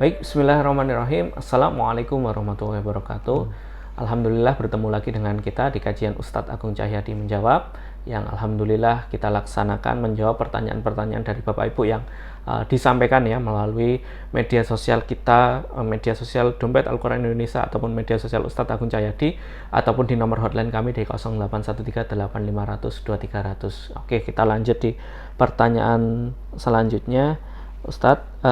Baik, bismillahirrahmanirrahim. Assalamualaikum warahmatullahi wabarakatuh. Alhamdulillah bertemu lagi dengan kita di kajian Ustadz Agung Cahyadi Menjawab, yang alhamdulillah kita laksanakan menjawab pertanyaan-pertanyaan dari Bapak Ibu yang disampaikan ya melalui media sosial kita, media sosial Dompet Al-Quran Indonesia ataupun media sosial Ustadz Agung Cahyadi, ataupun di nomor hotline kami di 081385002300. Oke, kita lanjut di pertanyaan selanjutnya. Ustadz,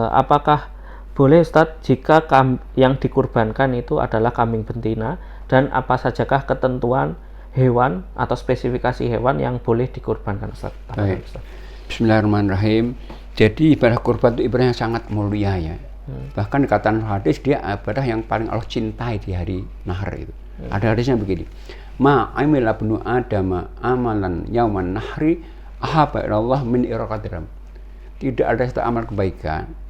apakah boleh Ustadz jika yang dikurbankan itu adalah kambing betina, dan apa sajakah ketentuan hewan atau spesifikasi hewan yang boleh dikurbankan Ustadz? Baik. Bismillahirrahmanirrahim. Jadi ibadah kurban itu ibadah yang sangat mulia ya. Bahkan dikatakan hadis dia ibadah yang paling Allah cintai di hari nahar itu. Ada hadisnya begini. Ma amila ibnu Adam amalan yauman nahri ahabba ilallah min iraqatiram. Tidak ada satu amal kebaikan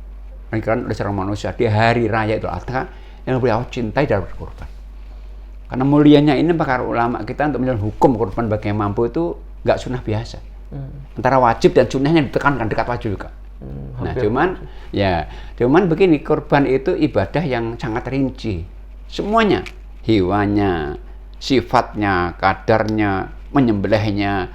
oleh seorang manusia di hari raya Idul Adha yang beliau cintai dalam berkorban. Karena mulianya ini para ulama kita untuk menjalankan hukum korban bagi yang mampu itu nggak sunnah biasa. Antara wajib dan sunnahnya ditekankan dekat wajib juga. Nah, cuman begini, korban itu ibadah yang sangat rinci. Semuanya, hewannya, sifatnya, kadarnya, menyembelihnya,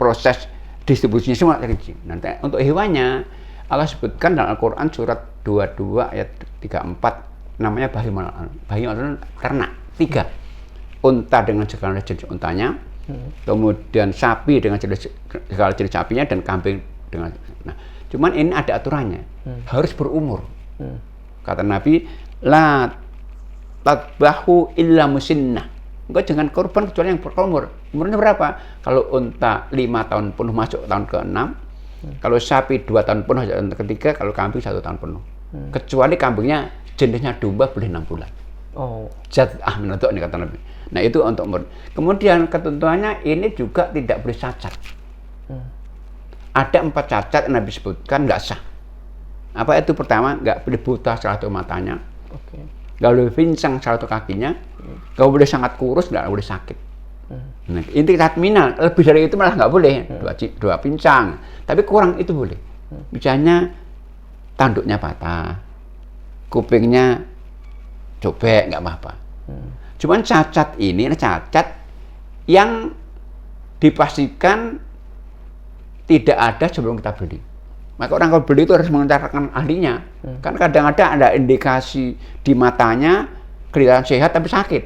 proses distribusinya semua rinci. Nanti untuk hewannya Allah sebutkan dalam Al-Quran surat 22 ayat 34, namanya bahimul ternak 3. Unta dengan segala jenis untanya, kemudian sapi dengan segala jenis sapinya, dan kambing dengan. Nah, cuman ini ada aturannya, harus berumur. Kata Nabi, la tadbahu illa musinnah. Engkau jangan korban kecuali yang berumur. Umurnya berapa? Kalau unta 5 tahun penuh masuk tahun ke-6, kalau sapi 2 tahun penuh tahun ke-3, kalau kambing 1 tahun penuh. Kecuali kambingnya jenisnya domba boleh 6 bulan. Jaz'ah menentuk ini kata Nabi. Nah, itu untuk umur. Kemudian ketentuannya ini juga tidak boleh cacat. Ada 4 cacat yang Nabi sebutkan nggak sah. Apa itu? Pertama, nggak boleh buta salah satu matanya. Nggak boleh pincang salah satu kakinya. Nggak boleh sangat kurus, nggak boleh sakit. Nah, inti tatmina, lebih dari itu malah nggak boleh. Dua pincang, tapi kurang itu boleh. Misalnya tanduknya patah, kupingnya cobek, nggak apa-apa. Cuman cacat ini cacat yang dipastikan tidak ada sebelum kita beli. Maka orang kalau beli itu harus mengencarkan ahlinya. Kan kadang-kadang ada indikasi di matanya kelihatan sehat tapi sakit.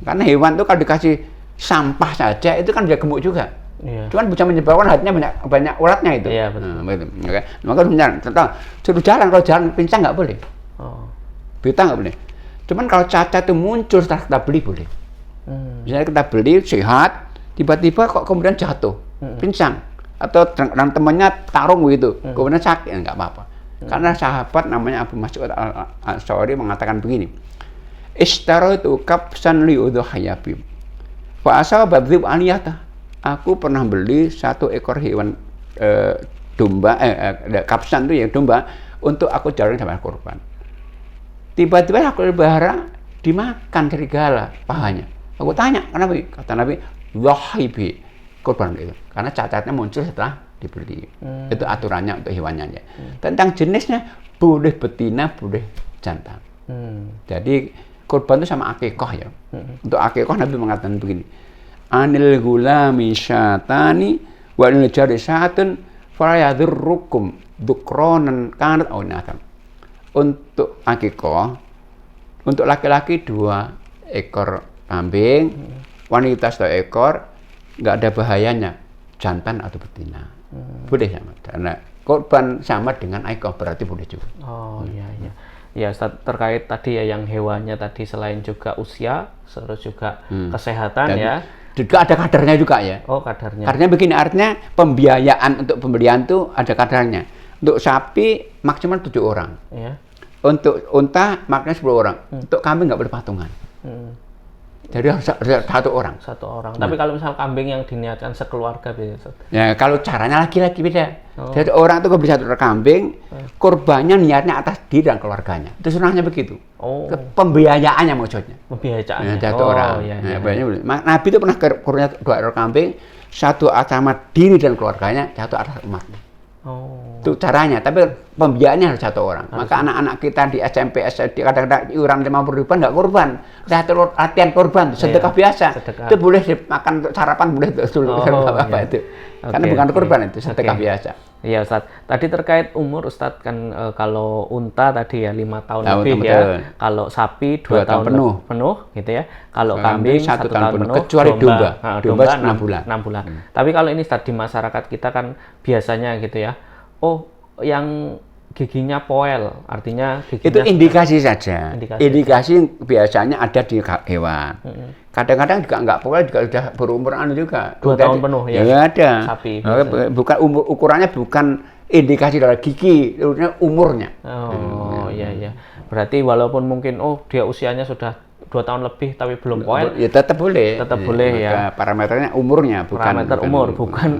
Karena hewan itu kalau dikasih sampah saja itu kan bisa gemuk juga. Cuman bisa menyebabkan hatinya banyak ulatnya itu. Iya, betul. Okay. Maka benar. Contoh, suruh jalan, kalau jalan pincang nggak boleh. Beta nggak boleh. Cuman kalau cacat itu muncul setelah kita beli boleh. Misalnya kita beli sehat, tiba-tiba kok kemudian jatuh, pincang, atau temannya tarung gitu, kemudian sakit, nggak apa-apa. Karena sahabat namanya Abu Mas'ud Al-Ansari mengatakan begini, Ishtaraitu kabsan li udhuhayabim Fa'asal badzib aliyata. Aku pernah beli 1 ekor hewan domba, kapsan itu ya domba, untuk aku jalan sama korban. Tiba-tiba aku berharap dimakan serigala pahanya. Aku tanya, kenapa? Kata Nabi, wahibi korban itu. Karena cacatnya muncul setelah dibeli. Itu aturannya untuk hewannya. Tentang jenisnya, boleh betina, boleh jantan. Jadi korban itu sama akikah ya. Untuk akikah Nabi mengatakan begini, anil gulami syatani wa anil jari syatun falayadurrukum dukronan kanat aunatan. Untuk akikah, untuk laki-laki 2 ekor kambing, wanita 1 ekor, nggak ada bahayanya, jantan atau betina. Boleh sama. Karena korban sama dengan akikah, berarti boleh juga. Iya. Ya, terkait tadi ya yang hewannya tadi, selain juga usia, terus juga kesehatan. Dan ya. Juga ada kadarnya juga ya. Kadarnya. Artinya begini, artinya pembiayaan untuk pembelian itu ada kadarnya. Untuk sapi maksimal 7 orang. Ya. Untuk unta maksimal 10 orang. Untuk kambing nggak boleh patungan. Jadi harus 1 orang. 1 orang. Tapi kalau misal kambing yang diniatkan sekeluarga biasa. Ya, kalau caranya lagi-lagi beda. Jadi orang itu beli 1 ekor kambing, korbannya niatnya atas diri dan keluarganya. Itu sunahnya begitu. Pembiayaannya maksudnya. Pembiayaannya. 1 orang. Iya. Nabi itu pernah korbannya 2 ekor kambing, 1 atas nama diri dan keluarganya, 1 atas umatnya. Itu caranya, tapi pembiayaannya harus satu orang. Maka anak-anak kita di SMP, SD kadang-kadang iuran 50.000 nggak kurban, latihan korban, sedekah biasa. Sedekah. Itu boleh dimakan untuk sarapan, boleh dulu apa itu. Karena bukan kurban itu, sedekah biasa. Iya Ustadz, tadi terkait umur Ustadz kan kalau unta tadi ya 5 tahun lebih betul. ya, kalau sapi 2 tahun penuh gitu ya, kalau kambing 1 tahun penuh, kecuali domba, domba 6 bulan. 6 bulan. Tapi kalau ini Ustadz di masyarakat kita kan biasanya gitu ya, oh yang giginya poel, artinya giginya itu indikasi saja. Indikasi biasanya ada di hewan. Kadang-kadang juga nggak poel, juga sudah berumur juga. 2 tahun penuh ya. Ya ada. Sapi. Bukan ukurannya bukan indikasi dari gigi, umurnya. Oh iya. Berarti walaupun mungkin dia usianya sudah 2 tahun lebih tapi belum poel, ya tetap boleh. Tetap boleh ya. Parameternya umurnya, bukan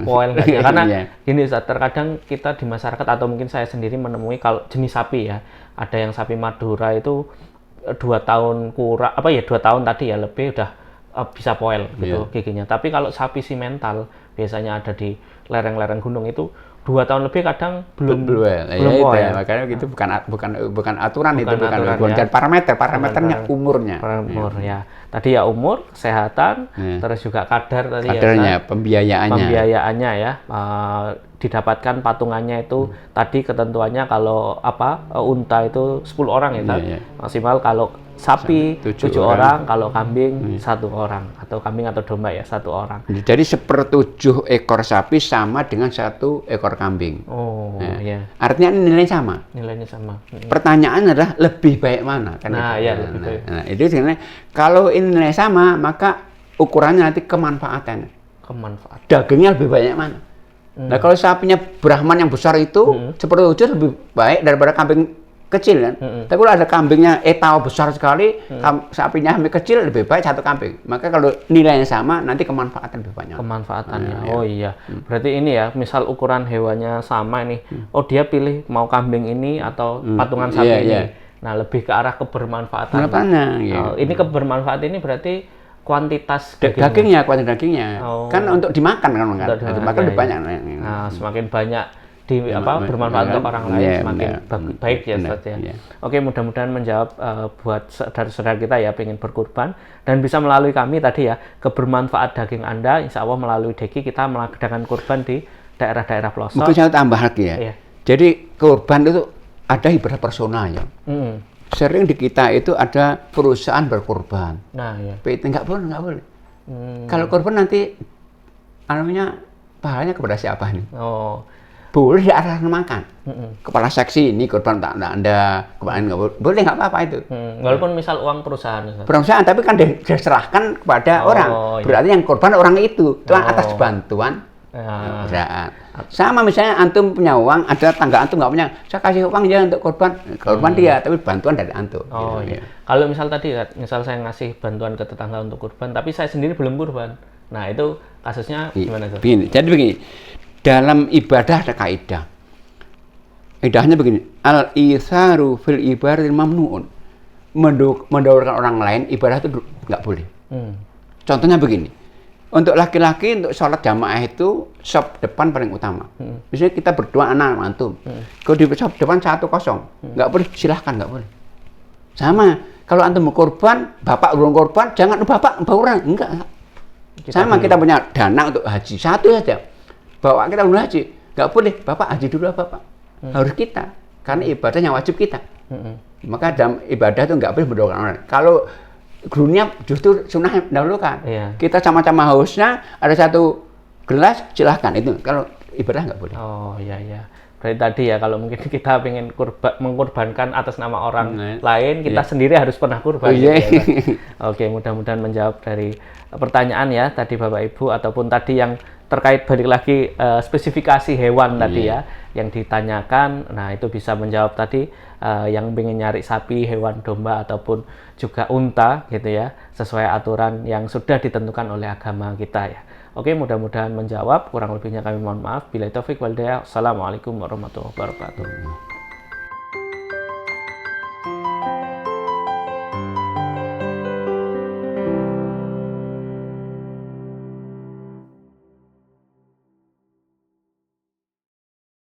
poel. Karena gini Ustaz, terkadang kita di masyarakat atau mungkin saya sendiri menemui kalau jenis sapi ya, ada yang sapi Madura itu 2 tahun kurang 2 tahun tadi ya lebih udah bisa poel gitu giginya. Tapi kalau sapi simental biasanya ada di lereng-lereng gunung itu 2 tahun lebih kadang belum poel. Makanya itu bukan aturan, itu bukan dan parameternya umurnya. Ya. Tadi ya umur, kesehatan, terus juga kadarnya, pembiayaannya ya. Didapatkan patungannya itu tadi ketentuannya kalau unta itu 10 orang ya, maksimal kalau sapi 7 orang, kalau kambing 1 orang, atau kambing atau domba ya 1 orang. Jadi 1/7 ekor sapi sama dengan 1 ekor kambing. Oh iya. Artinya nilainya sama. Nilainya sama. Pertanyaan adalah lebih baik mana? Kan lebih baik. Itu sebenarnya kalau ini nilai sama, maka ukurannya nanti kemanfaatan. Dagingnya lebih banyak mana? Nah kalau sapinya Brahman yang besar itu 1/7 lebih baik daripada kambing kecil kan. Tapi kalau ada kambingnya etau besar sekali, sapinya kecil, lebih baik 1 kambing. Maka kalau nilainya sama, nanti kemanfaatan lebih banyak. Kemanfaatannya. Oh iya. Berarti ini ya, misal ukuran hewannya sama nih. Dia pilih mau kambing ini atau patungan sapi ini. Nah, lebih ke arah kebermanfaatan. Ini kebermanfaatan ini berarti kuantitas dagingnya. Kan untuk dimakan kan. Dimakan lebih banyak. Nah, semakin banyak bermanfaat untuk orang lain, semakin baik ya Ustaz ya. Oke, mudah-mudahan menjawab buat saudara-saudara kita ya pengen berkurban, dan bisa melalui kami tadi ya, kebermanfaat daging Anda, insya Allah melalui Deki kita mengadakan kurban di daerah-daerah pelosok. Mungkin saya tambah lagi ya. Jadi kurban itu ada ibadah personal ya. Sering di kita itu ada perusahaan berkurban. Nah ya. PT nggak boleh. Kalau kurban nanti pahalanya kepada siapa nih? Boleh diarahkan makan. Kepala seksi ini kurban tak Anda, kemarin nggak boleh, nggak apa-apa itu. Walaupun misal uang perusahaan. Perusahaan, tapi kan diserahkan kepada orang. Berarti yang korban orang itu atas bantuan perusahaan. Sama misalnya antum punya uang, ada tangga antum nggak punya, saya kasih uang ya untuk korban dia, tapi bantuan dari antum. Iya. Kalau misal tadi, misal saya ngasih bantuan ke tetangga untuk kurban, tapi saya sendiri belum kurban. Nah itu kasusnya gimana tuh? Jadi begini. Dalam ibadah ada kaidah. Kaidahnya begini, al-itharu fil ibadatil mamnuun. Mendahulukan orang lain, ibadah itu nggak boleh. Contohnya begini, untuk laki-laki untuk sholat jamaah itu sop depan paling utama. Misalnya kita berdoa anak antum, kalau di sop depan 1-0, nggak boleh, silahkan nggak boleh. Sama, kalau antum mau korban, bapak belum korban, jangan bapak bauran, enggak. Sama kita punya dana untuk haji, 1 saja. Bawa kita belum haji, nggak boleh, bapak haji dulu bapak. Harus kita, karena ibadahnya wajib kita. Maka dalam ibadah itu nggak boleh mendoakan orang. Kalau gurunya justru sunnah mendahulukan. Kita sama-sama hausnya, ada 1 gelas, silahkan itu. Kalau ibadah nggak boleh. Oh iya. Berarti tadi ya, kalau mungkin kita pengen mengkorbankan atas nama orang lain, kita sendiri harus pernah kurban. Oke, mudah-mudahan menjawab dari pertanyaan ya tadi Bapak Ibu, ataupun tadi yang terkait balik lagi spesifikasi hewan tadi ya yang ditanyakan. Nah itu bisa menjawab tadi yang pengen nyari sapi, hewan domba ataupun juga unta gitu ya, sesuai aturan yang sudah ditentukan oleh agama kita ya. Oke, mudah-mudahan menjawab. Kurang lebihnya kami mohon maaf. Billahi taufik wal hidayah. Assalamualaikum warahmatullahi wabarakatuh.